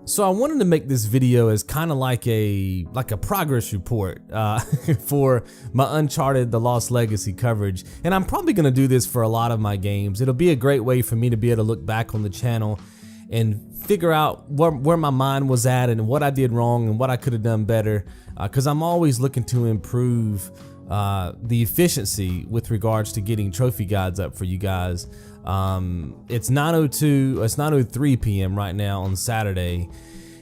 So I wanted to make this video as kind of like a progress report for my Uncharted The Lost Legacy coverage, and I'm probably going to do this for a lot of my games. It'll be a great way for me to be able to look back on the channel and figure out where my mind was at and what I did wrong and what I could have done better, because I'm always looking to improve the efficiency with regards to getting trophy guides up for you guys. It's 9:03 p.m. right now on Saturday,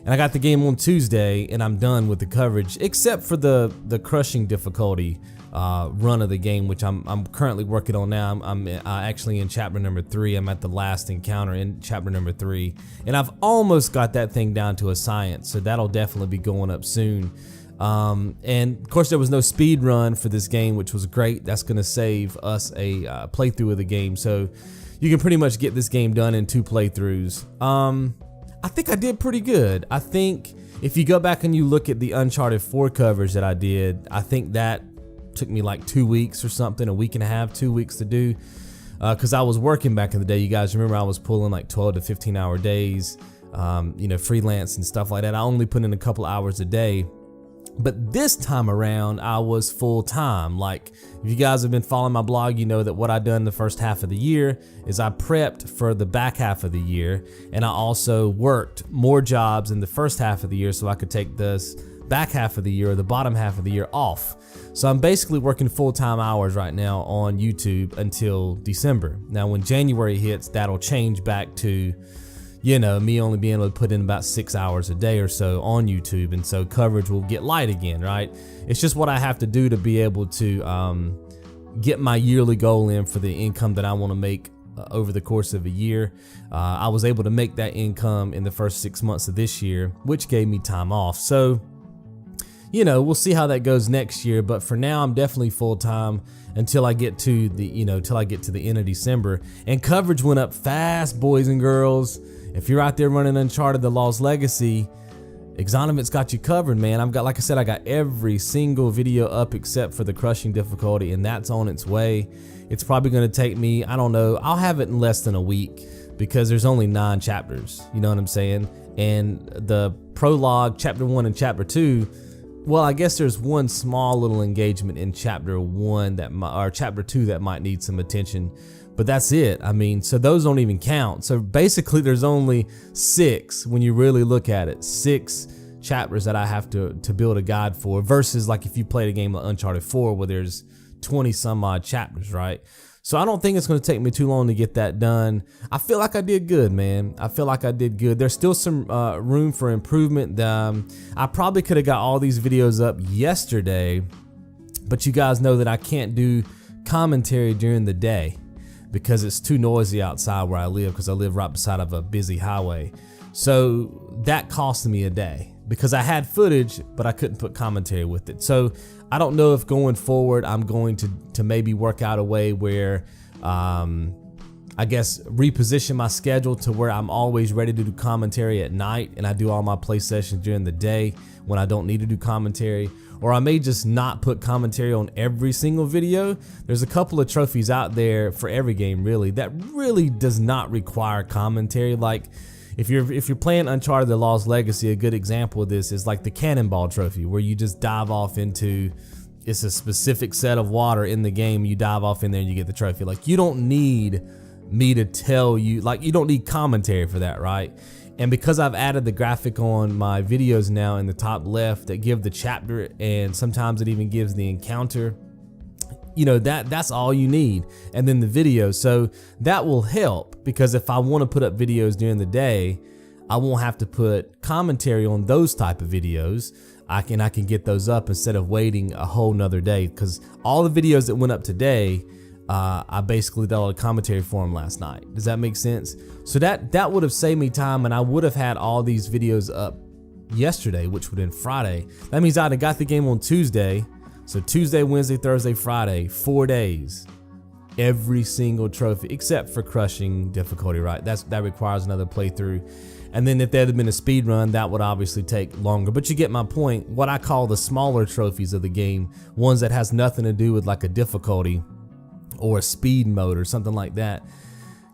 and I got the game on Tuesday, and I'm done with the coverage except for the crushing difficulty run of the game, which I'm currently working on now. I'm actually in chapter number 3. I'm at the last encounter in chapter number 3, and I've almost got that thing down to a science, so that'll definitely be going up soon. And of course there was no speed run for this game, which was great. That's gonna save us a playthrough of the game, so you can pretty much get this game done in 2 playthroughs. I think I did pretty good. I think if you go back and you look at the Uncharted 4 coverage that I did, I think that took me like 2 weeks or something, a week and a half, 2 weeks to do, because I was working back in the day. You guys remember I was pulling like 12 to 15 hour days, you know, freelance and stuff like that. I only put in a couple hours a day. But this time around, I was full time. Like, if you guys have been following my blog, you know that what I done the first half of the year is I prepped for the back half of the year, and I also worked more jobs in the first half of the year so I could take this back half of the year or the bottom half of the year off. So I'm basically working full-time hours right now on YouTube until December. Now, when January hits, that'll change back to, you know, me only being able to put in about 6 hours a day or so on YouTube, and so coverage will get light again, right? It's just what I have to do to be able to get my yearly goal in for the income that I want to make over the course of a year. I was able to make that income in the first 6 months of this year, which gave me time off. So, you know, we'll see how that goes next year, but for now I'm definitely full-time until I get to the, you know, till I get to the end of December. And coverage went up fast, boys and girls. If you're out there running Uncharted The Lost Legacy, Exonomit's got you covered, man. I've got, like I said, I got every single video up except for the crushing difficulty, and that's on its way. It's probably gonna take me, I don't know, I'll have it in less than a week because there's only 9 chapters, you know what I'm saying? And the prologue, chapter 1 and chapter 2, well, I guess there's one small little engagement in chapter 1 that or chapter 2 that might need some attention. But that's it. I mean, so those don't even count. So basically there's only 6 when you really look at it, 6 chapters that I have to build a guide for, versus like if you played a game like Uncharted 4 where there's 20 some odd chapters, right? So I don't think it's going to take me too long to get that done. I feel like I did good, man. I feel like I did good. There's still some room for improvement. I probably could have got all these videos up yesterday, but you guys know that I can't do commentary during the day because it's too noisy outside where I live, because I live right beside of a busy highway. So that cost me a day because I had footage, but I couldn't put commentary with it. So I don't know if going forward I'm going to maybe work out a way where I guess reposition my schedule to where I'm always ready to do commentary at night and I do all my play sessions during the day when I don't need to do commentary. Or I may just not put commentary on every single video. There's a couple of trophies out there for every game really that really does not require commentary. Like if you're playing Uncharted The Lost Legacy, a good example of this is like the Cannonball trophy, where you just dive off into, it's a specific set of water in the game, you dive off in there and you get the trophy. Like, you don't need me to tell you, like, you don't need commentary for that, right? And because I've added the graphic on my videos now in the top left that give the chapter, and sometimes it even gives the encounter, you know, that's all you need. And then the video, so that will help, because if I want to put up videos during the day, I won't have to put commentary on those type of videos. I can get those up instead of waiting a whole nother day, because all the videos that went up today, I basically did all the commentary for them last night. Does that make sense? So that would have saved me time, and I would have had all these videos up yesterday, which would have been Friday. That means I'd have got the game on Tuesday. So Tuesday, Wednesday, Thursday, Friday, 4 days, every single trophy except for crushing difficulty, right? That requires another playthrough. And then if there had been a speed run, that would obviously take longer. But you get my point. What I call the smaller trophies of the game, ones that has nothing to do with like a difficulty or a speed mode or something like that,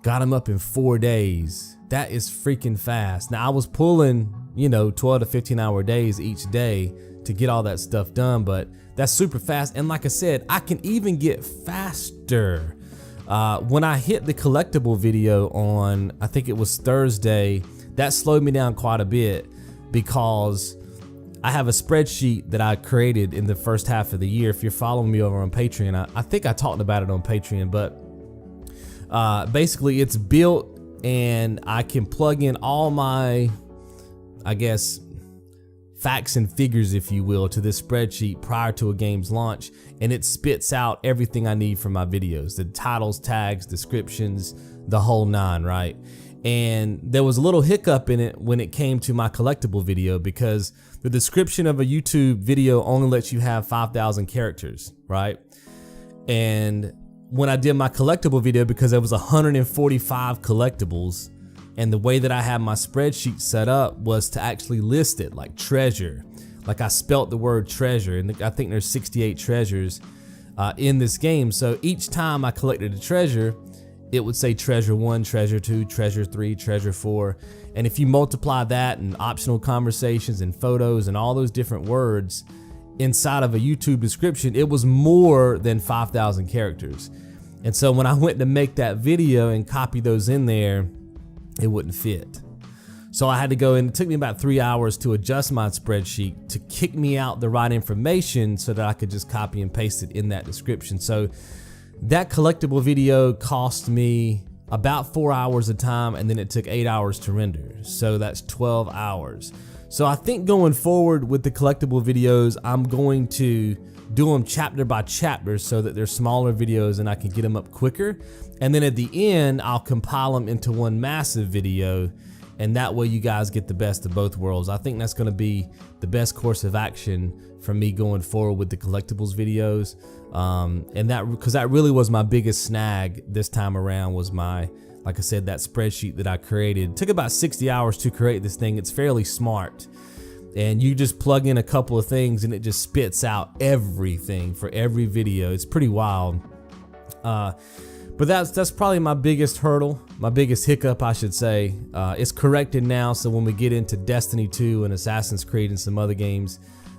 got them up in 4 days. That is freaking fast. Now I was pulling you know, 12 to 15 hour days each day to get all that stuff done, but that's super fast. And like I said, I can even get faster. When I hit the collectible video on, I think it was Thursday, that slowed me down quite a bit because I have a spreadsheet that I created in the first half of the year. If you're following me over on Patreon, I think I talked about it on Patreon, but basically it's built and I can plug in all my, I guess, facts and figures, if you will, to this spreadsheet prior to a game's launch, and it spits out everything I need for my videos, the titles, tags, descriptions, the whole nine, right? And there was a little hiccup in it when it came to my collectible video, because the description of a YouTube video only lets you have 5,000 characters, right? And when I did my collectible video, because there was 145 collectibles, and the way that I had my spreadsheet set up was to actually list it like treasure. Like I spelt the word treasure, and I think there's 68 treasures in this game. So each time I collected a treasure, it would say treasure 1, treasure 2, treasure 3, treasure 4. And if you multiply that and optional conversations and photos and all those different words inside of a YouTube description, it was more than 5,000 characters. And so when I went to make that video and copy those in there, it wouldn't fit. So I had to go in. It took me about 3 hours to adjust my spreadsheet to kick me out the right information so that I could just copy and paste it in that description. So that collectible video cost me about 4 hours of time, and then it took 8 hours to render. So that's 12 hours. So I think going forward with the collectible videos, I'm going to do them chapter by chapter so that they're smaller videos and I can get them up quicker. And then at the end, I'll compile them into one massive video, and that way you guys get the best of both worlds. I think that's gonna be the best course of action for me going forward with the collectibles videos. And because that really was my biggest snag this time around, was my, like I said, that spreadsheet that I created. It took about 60 hours to create this thing. It's fairly smart. And you just plug in a couple of things and it just spits out everything for every video. It's pretty wild. But that's probably my biggest hurdle, my biggest hiccup, I should say. It's corrected now, so when we get into Destiny 2 and Assassin's Creed and some other games,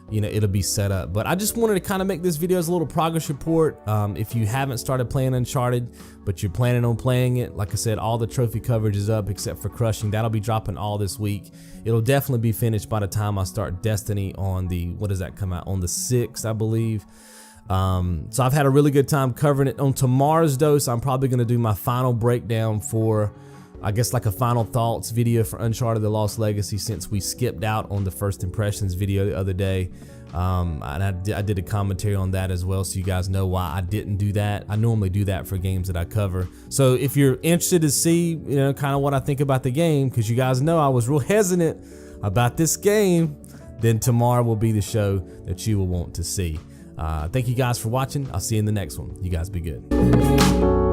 you know, it'll be set up. But I just wanted to kind of make this video as a little progress report. If you haven't started playing Uncharted, but you're planning on playing it, like I said, all the trophy coverage is up except for Crushing. That'll be dropping all this week. It'll definitely be finished by the time I start Destiny on the, what does that come out? On the 6th, I believe. So I've had a really good time covering it. On tomorrow's dose, I'm probably going to do my final breakdown for, I guess, like a final thoughts video for Uncharted: The Lost Legacy, since we skipped out on the first impressions video the other day. And I did a commentary on that as well, so you guys know why I didn't do that. I normally do that for games that I cover. So if you're interested to see, you know, kind of what I think about the game, because you guys know I was real hesitant about this game, then tomorrow will be the show that you will want to see. Thank you guys for watching. I'll see you in the next one. You guys be good.